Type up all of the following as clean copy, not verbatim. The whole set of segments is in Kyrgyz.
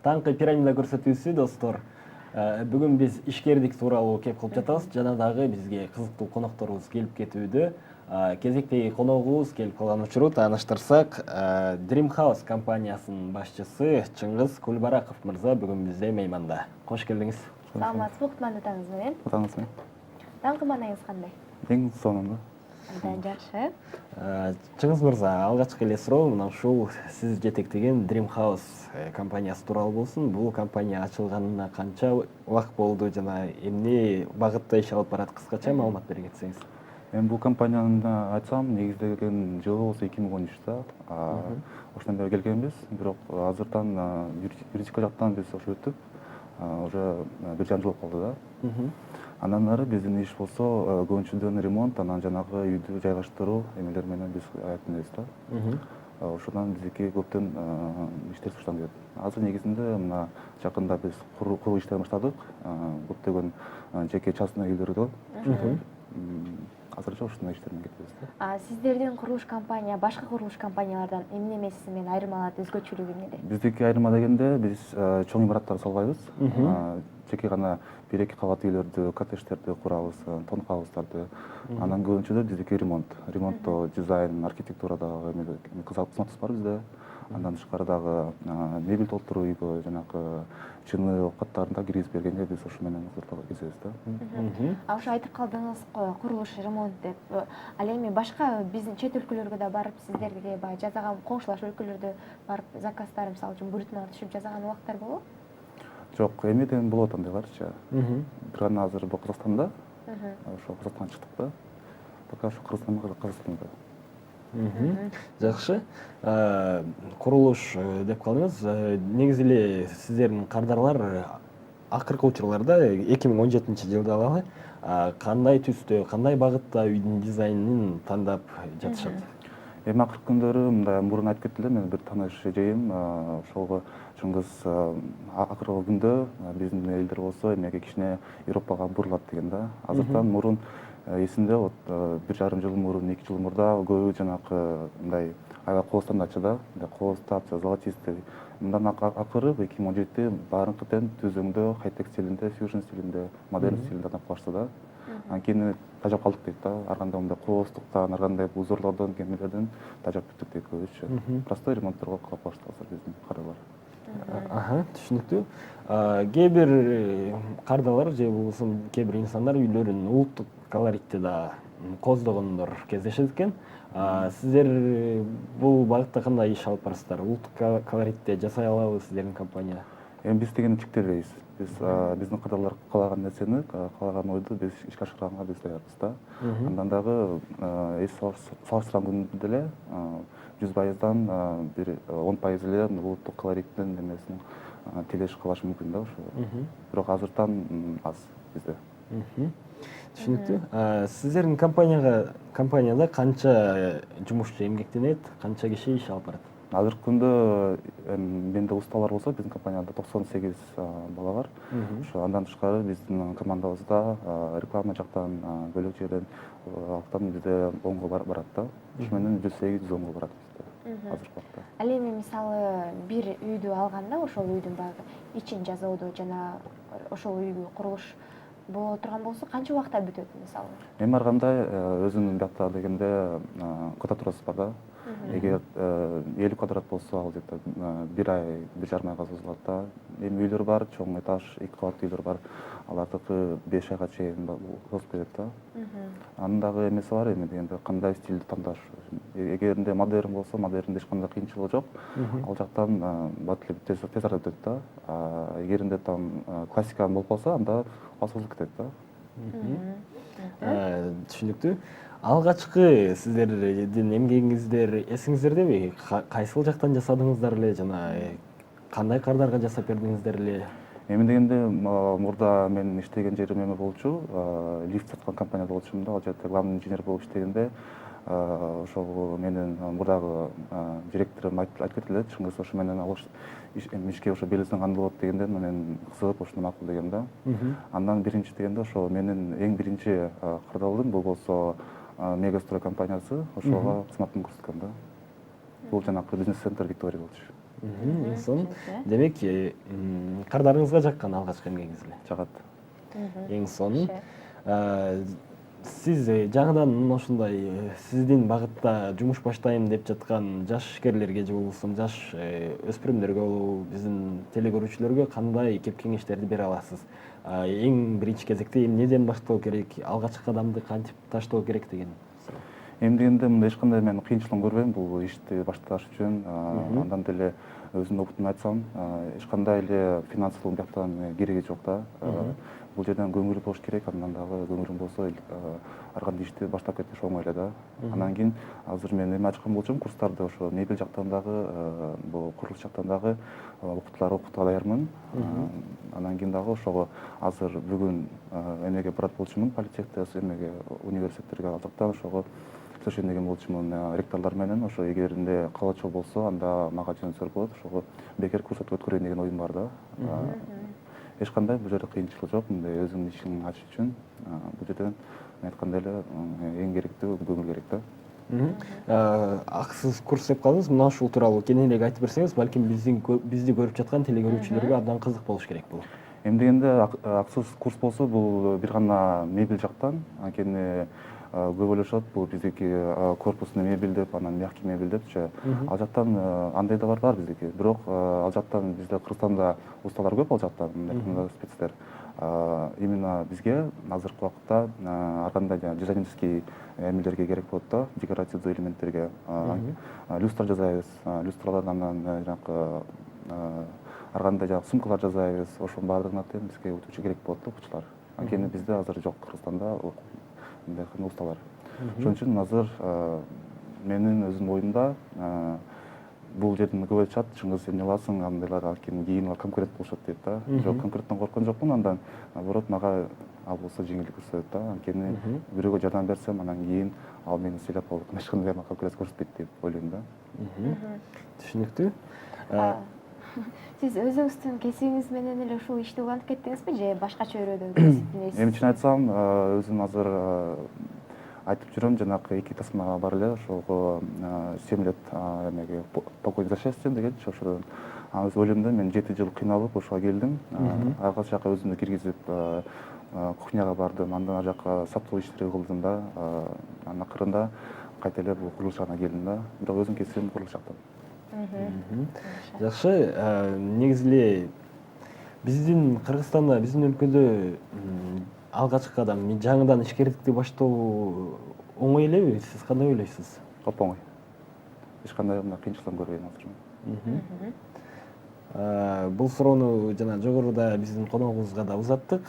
Таңкы пирамида көрсөтүүсү достор. Бүгүн биз ишкердик тууралуу кеп кылып жатабыз. Жана дагы бизге кызыктуу конокторубуз келип кетүүдө. Кезектеги коногубуз келип калган учуру тааныштырсак, Dream House компаниясынын башчысы Чыңгыз Кулбараков мырза бүгүн бизде мейманда. Кош келдиңиз. Саламатсызбы, кутмандуу атаңыз менен? Атаңыз менен. Таңкы маанайыңыз кандай? Эң сонунду. Абдан жакшы. Чыңгыз мырза, алгачкы эле суроо мына ушул сиз жетектеген Dream House компаниясы тууралуу болсун. Бул компания ачылганына канча убакыт болду жана эмне багытта иш алып барат, кыскача маалымат бере кетсеңиз. Мен бул компанияны айтсам, негиздеген жылы болсо 2013-та. Ошондон бери келгенбиз, бирок азырдан юридика жактан биз ошо өтүп, уже 1,5 жыл болду да. Андан ары биздин иш болсо көбүнчөдөн ремонт, анан жанагы үйдү жайгаштыруу эмелер менен биз аятынбыз да. Ошондон биздики көптөн иштер башталды. Азыр негизинде мына жакында биз куруу иштерин баштадык. Көптөгөн жеке частный үйлөрдө. Азырча ушундай иштер менен кетебиз. Сиздердин курулуш компания башка курулуш компаниялардан эмне эмеси менен айырмаланат, өзгөчөлүгү эмнеде? Биздики айырма дегенде биз чоң имараттарды салбайбыз. Жеке гана 1-2 кабат үйлөрдү, коттедждерди курабыз, таунхаустарды. Анан көбүнчөдө биздики ремонтто дизайн, архитектурадагы кызматыбыз бар бизде. Андан тышкары дагы мебель толтуруу үйгө, жанагы чыны овкаттарын киргизип бергенде биз ошо менен кезебиз да. Ошо айтып калдыңыз курулуш, ремонт деп. Ал эми башка биздин чет өлкөлөргө да барып, сиздерге баягы жасаган коңшулаш өлкөлөрдө барып заказдар, мисалы үчүн буйрутмалар түшүп жасаган убактар болобу? Жок, эмеден болот андайларчы. Бир гана азыр бул Казакстанда. Ошо Казакстанга чыктык да. Пока ошо Казакстанда. Жакшы. Курулуш деп калдыңыз. Негизи эле сиздердин кардарлар акыркы учурларда 2017-жылда алалы кандай түстө, кандай багытта үйдүн дизайнын тандап жатышат? Эми акыркы күндөрү мындай мурун айтып кетти эле, мен бир тааныш жайым, ошого Чыңгыз акыркы күндө биздин элдер болсо эмеге кичине Европага бурулат деген да. Азыртан мурун эсимде, 1,5 жыл мурун, 2 жыл мурда көбү жанагы мындай аябай кооздандачы да, кооздап, золотистый. Мындан акыры 2017-ти баарынкы тең түз өңдөө, хай-тек стилинде, фьюжн стилинде, модерн стилинде тандап калышты да. Анан кийин тажап калдык дейт да. Ар кандай мындай кооздуктан, ар кандай узорлордон, кемелерден тажап бүттүк дейт көбүчө. Простой ремонтторго кылып калышты азыр биздин кардалар. Түшүнүктүү. Кээ бир кардалар же болбосо кээ бир инсандар үйлөрүн улуттук колоритте да кооздогондор кездешет экен. Сиздер бул багытта кандай иш алып барасыздар? Улуттук колоритте жасай алабы сиздердин компания? Эми биз деген чектелбейбиз. Биздин кардалар каалаган нерсени, каалаган ойду биз ишке ашырганга биз даярбыз да. Андан дагы эс салыштырган күндө деле 100%дан бир 10% эле улуттук колориттин немесин телеш кылыш мүмкүн да ошо. Бирок азыртан аз бизде. Түшүнүктүү. Сиздердин компанияда канча жумушчу эмгектенет, канча киши иш алып барат? Азыркы күндө менде усталар болсо, биздин компанияда 98 бала бар. Ошо андан тышкары биздин командабызда реклама жактан, бөлөк жерден алктан бизде 10го барат да. Ошо менен 108-110го барат бизде азыркы убакта. Ал эми мисалы бир үйдү алганда, ошол үйдүн баягы ичин жасоодо жана ошол үйгө курулуш боло турган болсо канча убакытта бүтөт мисалы? Эми ар кандай өзүнүн биякта дегенде квадратурасы бар да. Эгер 50 квадрат болсо, ал где-то 1 ай, 1,5 айга созулат да. Эми үйлөр бар, чоң этаж, 2 кабаттуу үйлөр бар. Алардыкы 5 айга чейин созуп берет да. Анын дагы эмеси бар, эми дегенде кандай стилди тандаш. Эгеринде модерн болсо, модернде эч кандай кыйынчылыгы жок. Ал жактан тез арада өтөт да. Эгеринде там классиканын болуп калса, анда ал созулуп кетет да. Түшүнүктүү. Алгачкы сиздердин эмгегиңиздер эсиңиздердеби? Кайсыл жактан жасадыңыздар эле жана кандай кардарга жасап бердиңиздер эле? Эми дегенде мурда мен иштеген жерим эме болчу, лифт саткан компанияда болчумун да. Ал жерде главный инженер болуп иштегенде ошол менин мурдагы директорум айтып кетти эле, Чыңгыз ошо менен ишке ошо белесиң кандай болот дегенде, мен кызыгып ошону макул деген да. Андан биринчи дегенде ошо менин эң биринчи кардалдым, бул болсо Мегастрой компаниясы ошого кызматын көрсөткөн да. Бул жанагы бизнес-центр Виктория болчу. Эң сонун. Түшүнүктүү. Демек, кардарыңызга жаккан алгачкы эмгегиңиз эле. жагат. Эң сонун. Жакшы. Сиз жаңыдан мына ушундай сиздин багытта жумуш баштайм деп жаткан жаш ишкерлерге же болбосо жаш өспүрүмдөргө болобу, биздин телекөрүүчүлөргө кандай кеп кеңештерди бере аласыз? Эң биринчи кезекте эмнеден баштоо керек, алгачкы кадамды кантип таштоо керек деген суроо. Эми дегенде мында эч кандай мен кыйынчылыгын көрбөйм бул ишти башташ үчүн. Андан деле өзүмдүн опытымды айтсам, эч кандай эле финансылык бияктан кереги жок да. Бул жерден көңүл болуш керек, андан дагы көңүлүң болсо ар кандай ишти баштап кетиш оңой эле да. Андан кийин азыр мен эме ачкан болчумун, курстарды ошо мебель жактан дагы, бул курулуш жактан дагы окутууга даярмын. Андан кийин дагы ошого азыр бүгүн эмеге барат болчумун, политехте, эмеге университеттерге ал жактан ошого сөйлөшөйүн деген болчумун ректорлор менен. Ошо эгеринде каалоочу болсо, анда мага жөнөтсөлөр болот. Ошого бекер курс өткөрөйүн деген оюм бар да. Эч кандай бул жерде кыйынчылык жок. Мындай өзүңдүн ишиңди ачыш үчүн бул жерден мен айткандай эле эң керектүү көңүл керек да. Аксыз курс деп калдыңыз. Мына ушул тууралуу кененирээк айтып берсеңиз, балким бизди көрүп жаткан телекөрүүчүлөргө абдан кызык болуш керек бул. Эми дегенде аксыз курс болсо бул бир гана мебель жактан, анткени көп ойлошот бул биздики корпусный мебель деп, анан мягкий мебель депчи. Ал жактан андай да бар биздики. Бирок ал жактан бизде Кыргызстанда усталар көп, ал жактан спецтер. Именно бизге азыркы убакытта ар кандай дизайнерский эмелерге керек болот да, декоративдүү элементтерге. Люстра жасайбыз, люстралардан анан жанагы ар кандай сумкалар жасайбыз. Ошонун баардыгына тең бизге утуучу керек болот да, окуучулар. Анткени бизде азыр жок Кыргызстанда мындай усталар. Ошон үчүн азыр менин өзүмдүн оюмда бул жерден көп айтышат, Чыңгыз эмне кыласың, андайлар анткени кийин конкурент болушат дейт да. Жок, конкуренттен корккон жокмун, андан наоборот мага ал болсо жеңилдик көрсөтөт да. Анткени бирөөгө жардам берсем, анан кийин ал мени сыйлап алып эч кандай конкуренция көрсөтпөйт деп ойлойм да. Түшүнүктүү. Сиз өзүңүздүн кесибиңиз менен эле ушул ишти улантып кеттиңизби же башкача өрөөдө? Эми чын айтсам, өзүм азыр айтып жүрөм, жанагы 2 тасма бар эле, ошого 7 лет эмеге покой за счастье дегенчи, ошодон өз ойлойм мен 7 жыл кыйналып ошого келдим. Ага жака өзүмдү киргизип кухняга бардым, андан ар жака сатуу иштерди кылдым да. Анан акырында кайта эле бул курулуш жагына келдим да. Бирок өзүмдүн кесибим курулуш жактан. Жакшы, негизи эле биздин Кыргызстанда, биздин өлкөдө алгачкы кадам жаңыдан ишкердикти баштоо оңой элеби? Сиз кандай ойлойсуз? Оп-оңой. Эч кандай мындай кыйынчылыгын көрбөйм азыр. Бул суроону жана жогоруда биздин коногубузга да узаттык.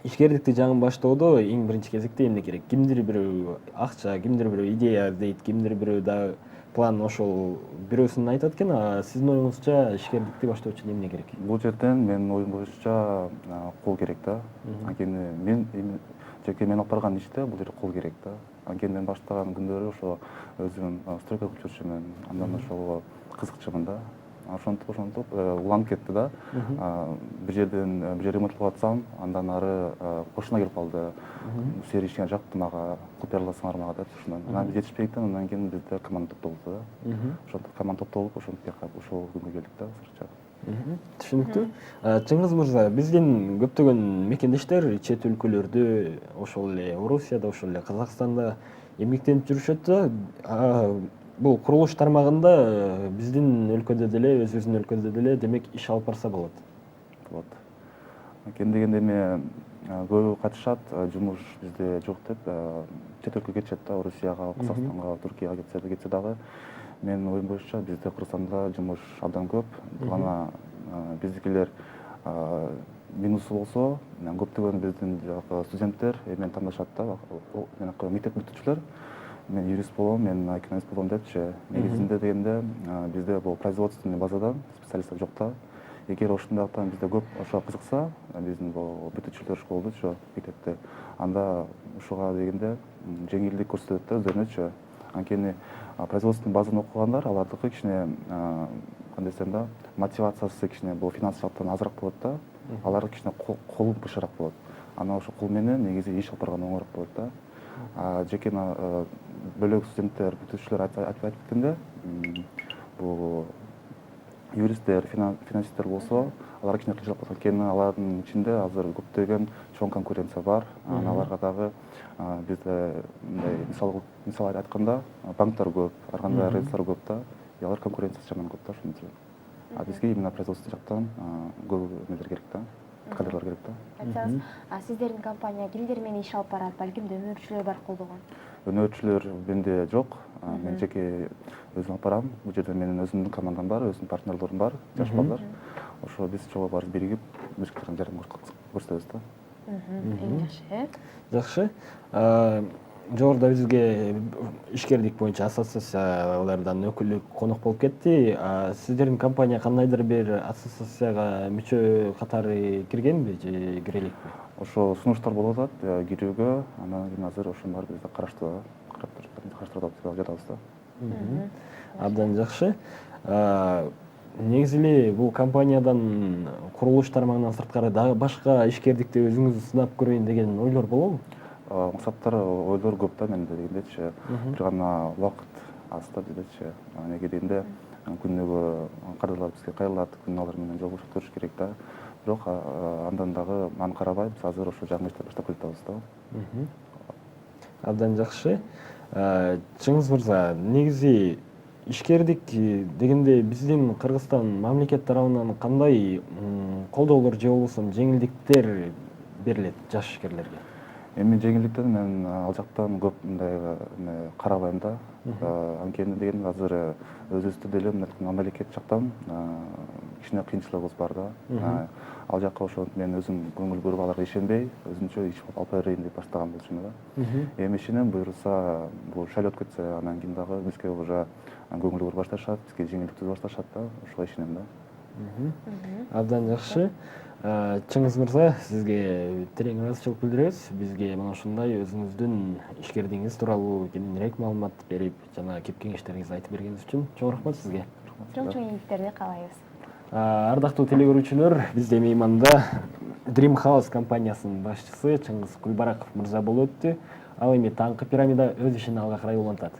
Ишкердикти жаңы баштоодо эң биринчи кезекте эмне керек? Кимдир бирөө акча, кимдир бирөө идея дейт, кимдир бирөө да план ошол бирөөсүн айтат экен. Сиздин оюңузча ишкердикти баштоо үчүн эмне керек? Бул жерден менин оюм боюнча кол керек да. Анткени мен жеке мен алып барган иште бул жерде кол керек да. Анткени мен баштаган күндөрү ошо өзүм стройка кылып жүрчүмүн, андан ошого кызыкчумун да. Ошентип уланып кетти да. Бир жерден бир жер ремонт кылып атсам, андан ары кошуна келип калды. Силер ишиңер жакты мага, кылып бере аласыңар мага деп ушундан. Анан биз жетишпегенден андан кийин бизде команда топтолду да. Ошентип команда топтолуп ошентип ушул күнгө келдик да азырча. Түшүнүктүү. Чыңгыз мырза, биздин көптөгөн мекендештер чет өлкөлөрдө, ошол эле Орусияда, ошол эле Казакстанда эмгектенип жүрүшөт да. Бул курулуш тармагында биздин өлкөдө деле, өзүбүздүн өлкөдө деле демек иш алып барса болот. Болот. Анткени дегенде эми көбү кайтышат, жумуш бизде жок деп, чет өлкөгө кетишет да, Орусияга, Казакстанга, Туркияга кетсе дагы. Менин оюм боюнча бизде Кыргызстанда жумуш абдан көп. Бул гана биздикилер минусу болсо, көптөгөн биздин студенттер эмен тандашат да, мектеп бүтүүчүлөр. Мен юрист болом, мен экономист болом депчи. Негизинде дегенде бизде бул производственный базадан специалисттер жок да. Эгер ошондоктан бизде көп ошого кызыкса, биздин бул бүтүүчүлөр школдучу мектепте, анда ушуга дегенде жеңилдик көрсөтөт да өздөрүнөчү. Анткени производственный базаны окугандар, алардыкы кичине кандай десем да, мотивациясы кичине бул финанс жактан азыраак болот да. Алар кичине колу бышыраак болот. Анан ошол кол менен негизи иш алып барган оңоюраак болот да. Жеке бөлөк студенттер, бүтүүчүлөр айтып кеткенде, бул юристтер, финансисттер болсо, алар кичине кыйынчылык болот. Анткени алардын ичинде азыр көптөгөн чоң конкуренция бар. Аларга дагы бизде мындай мисал айтканда банктар көп, ар кандай рыноктор көп да. Алар конкуренциясы жаман көп да ошон үчүн. А бизге именно производство жактан көп эмелер керек да, кадрлар керек да. Айтсаңыз, сиздердин компания кимдер менен иш алып барат? Балким өнөрчүлөр бар колдогон. Өнөрчүлөр менде жок. Мен жеке өзүм алып барам. Бул жерде менин өзүмдүн командам бар, өзүмдүн партнерлорум бар, жаш балдар. Ошо биз чогуу барып биригип, бир жардам көрсөтөбүз да. Эң жакшы. Жакшы. Жогоруда бизге ишкерлик боюнча ассоциациялардан өкүлү конок болуп кетти. Сиздердин компания кандайдыр бир ассоциацияга мүчө катары киргенби же кире элекпи? Ошо сунуштар болуп атат кирүүгө, анан кийин азыр ошонун баары бизде караштырып жатабыз да. Абдан жакшы. Негизи эле бул компаниядан курулуш тармагынан сырткары дагы башка ишкердикти өзүңүз сынап көрөйүн деген ойлор болобу? Максаттар, ойлор көп да менде дегендечи. Бир гана убакыт аз да бизечи. Неге дегенде күнүгө кадрлар бизге кайрылат, күнү алар менен жолугушуп туруш керек да. Бирок андан дагы аны карабай биз азыр ошо жаңы иштер баштап келатабыз да. Абдан жакшы. Чыңгыз мырза, негизи ишкердик дегенде биздин Кыргызстан мамлекет тарабынан кандай колдоолор же болбосо жеңилдиктер берилет жаш ишкерлерге? Эми жеңилдиктен мен ал жактан көп мындай карабайм да. Анткени дегенде азыр өзүбүздө деле мамлекет жактан кичине кыйынчылыгыбыз бар да. Ал жакка ошо мен өзүм көңүл буруп аларга ишенбей, өзүмчө иш алып берейин деп баштаган болчумун да. Эми ишенем, буюрса бул шайлап кетсе, анан кийин дагы бизге уже көңүл буруп башташат, бизге жеңилдик түзүп башташат да. Ошого ишенем да. Абдан жакшы. Чыңгыз мырза, сизге терең ыраазычылык билдиребиз. Бизге мына ушундай өзүңүздүн ишкердигиңиз тууралуу кененирээк маалымат берип, жана кеп кеңештериңизди айтып бергениңиз үчүн чоң рахмат сизге. Чоң ийгиликтерди каалайбыз. Ардактуу телекөрүүчүлөр, бизде мейманда Dream House компаниясынын башчысы Чыңгыз Кулбараков мырза болуп өттү. Ал эми таңкы пирамида өз ишин алга карай улантат.